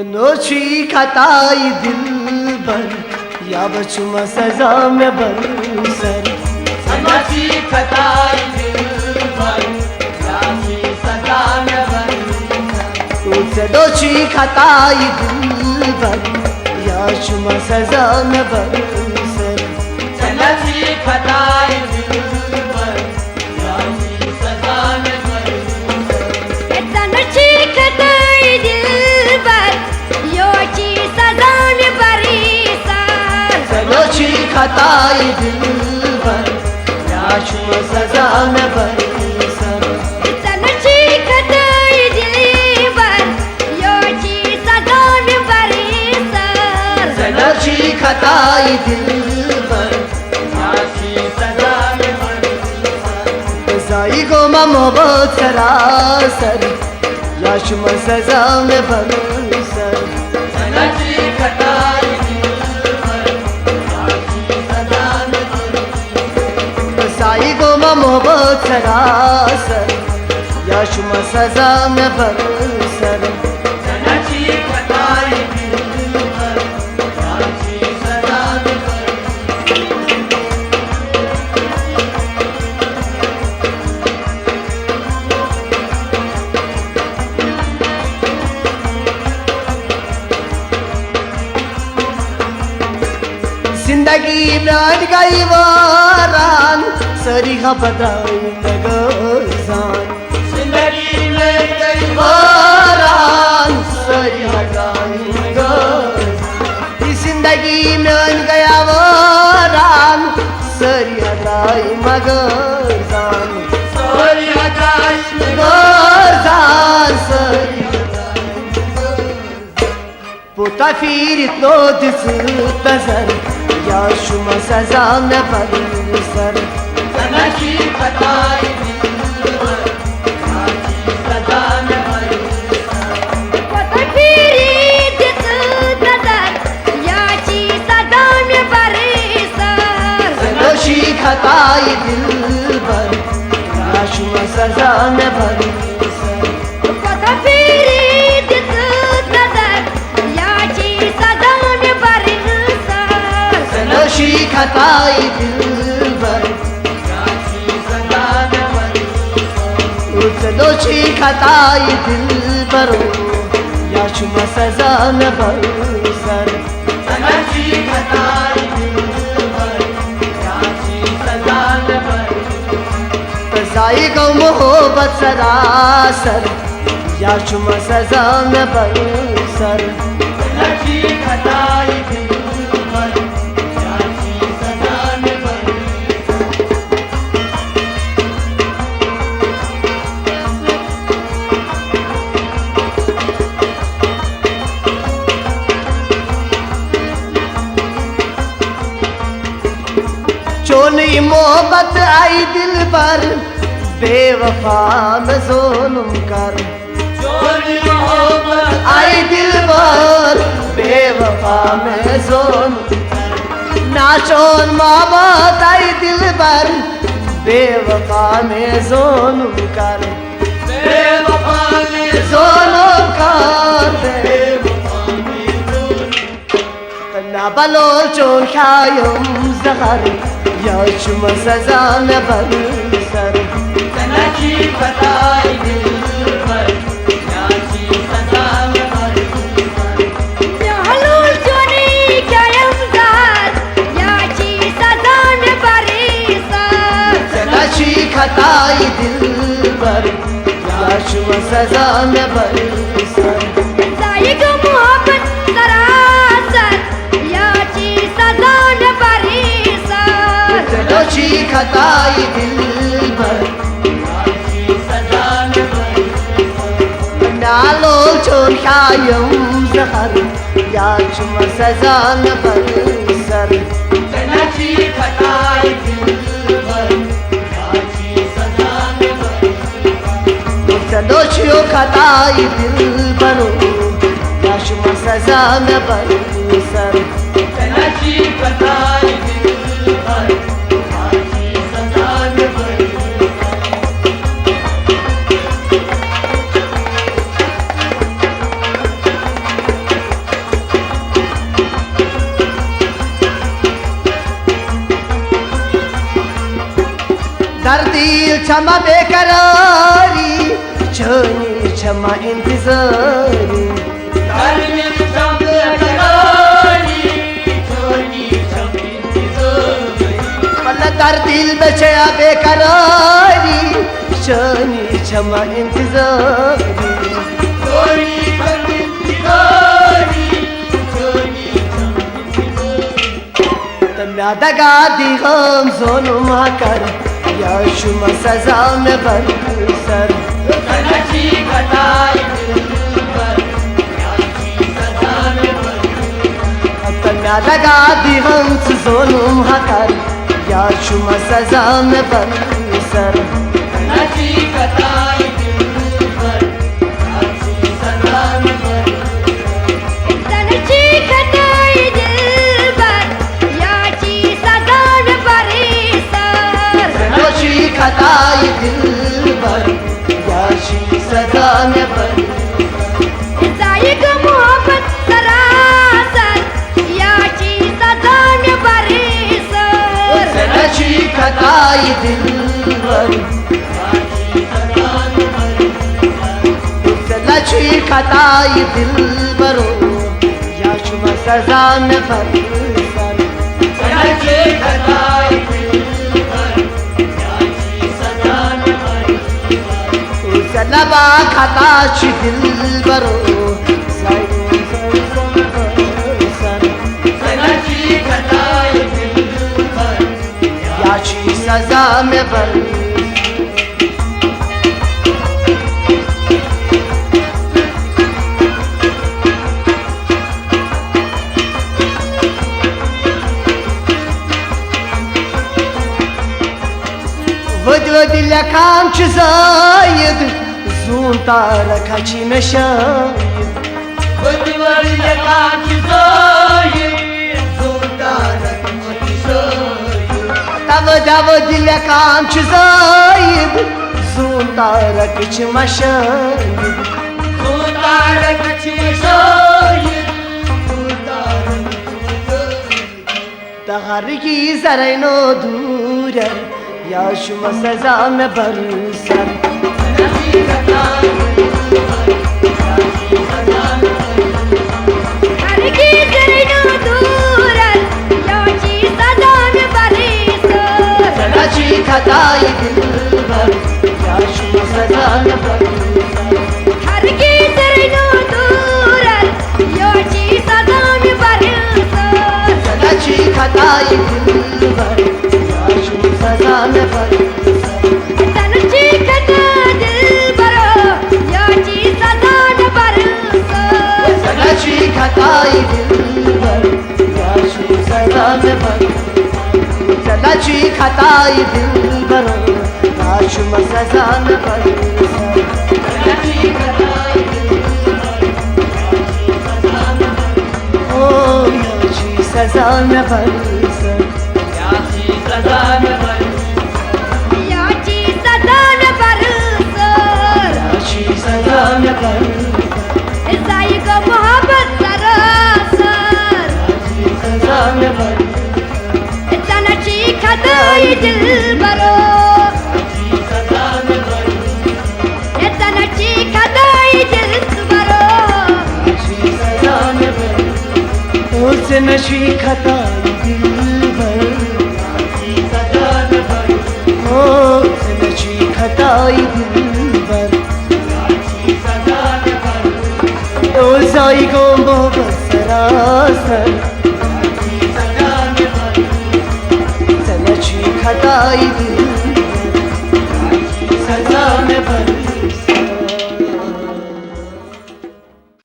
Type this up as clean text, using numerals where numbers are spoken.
तनोची खताई दिल बर या बचुम सजा में बरसर तनोची खताई दिल बर याची सजा में बरसर तनोची खताई दिल बर या बचुम सजा में बरसर तनोची खताई दिल बर याची सजा में बरसर तनोची खताई दिल बर याची सजा में बरसर तनोची खताई दिल बर या बचुम सजा में बरसर तनोची खताई दिल बर याची सजा में बरसर तनोची खताई दिल बर याची सजा में बरसर जाई गो मोहब्बत सरासर या शुम सजा में बरसर तनोची खताई दिल बर याची सजा में बरसर जाई गो मोहब्बत सरासर या शुम सजा में बरसर तनोची खताई दिल बर याची सजा में बरसर जिंदगी ब्रांड गई वारान सरी खबदाई नगजान जिंदगी में कई वारान सरी खबदाई नगजान जिंदगी में गया वारान सरी खबदाई मगजान सोरी हटाई मगजान सरी पोता फिर तो दिस तजर या शुम सजा में बरसर तनोची खताई दिल बर याची सजा में बरसर फिरी दिस नजर याची सजा में बरसर तनोची खताई दिल बर या शुम सजा में बरसर फिरी दिस नजर याची सजा में बरसर तनोची खताई दिल बर याची सजा में बरसर तनोची खताई दिल बर या शुम सजा में बरसर तनोची खताई दिल बर याची सजा में बरसर जाई गो मोहब्बत सरासर या शुम सजा में बरसर तनोची खताई दिल बर याची सजा में बरसर चोनी मोहब्बत आई दिल पर बेवफा में जुल्म कर चोरी मोहब्बत आई दिल पर बेवफा में जुल्म नाचोन मोहब्बत आई दिल पर बेवफा में जुल्म कर बेवफा में जुल्म कर बेवफा में जोर ना बलो चोन खायम जहर या शुम सजा में बरसर तनोची खताई दिल बर याची सजा में बरसर हलूल चोनी कायम जात याची सजा में बरसर तनोची खताई दिल बर या शुम सजा में बरसर जाई गो मोहब्बत सरासर याची सजा में बरसर तनोची खताई दिल बर याची सजा में बरसर नालो चोन खायम जहर या शुम सजा में बरसर तनोची खताई दिल बर याची सजा में बरसर तनोची खताई दिल बरो या शुम सजा में बरसर तनोची खताई दिल बर याची सजा में बरसर در दिल छमा बेकरारी चनी छमा इंतजारी در दिल बचया बेकरारी चनी छमा इंतजारी तम्या दगा दी हम जोनुम कर या शुमा सजा में बरसर तम्या दगा दी हम जोनुम कर या शुमा सजा में बरसर खताई दिल भर याशी सजा में बर जायग मोहब्बत सरासर याची सजा में बरसर सनची खताई दिल भर सनची खताई दिल भरो याशुम सजा में बरसर सनची खताई लबा खताची दिल बरो याची सजा में बर ود لكان زايد زون طارك هاتشي مشايد ود لكان زايد زون طارك هاتشي مشايد ود لكان زايد زون طارك مشايد زون طارك مشايد زون طارك تغرقي زرينو دورر या शुम सजा में बरसर हर की जरनो दूरर याची सजा में बरसर सनची खताई दिल भर या शुम सजा में बरसर हर की जरनो दूरर याची सजा में बरसर सनची खताई दिल भर सजा में बरसर सनची खता दिल भरो याची सजा में बरसर सनची खताई दिल भर याची सजा में बरसर सनची खताई दिल भरो याची सजा में बरसर ओ याची सजा में बरसर याची सजा में बरसर याची सजा में बरसर जायग मोहब्बत सरासर याची सजा में बरसर सनची खताई दिल भरो सनची खताई दिल भरो याची सजा में बरसर उसे नशी खताई दिल भर ओ से नशी खताई दिल भर ओ जाई गो मोहब्बत सरासर सनची खताई दिल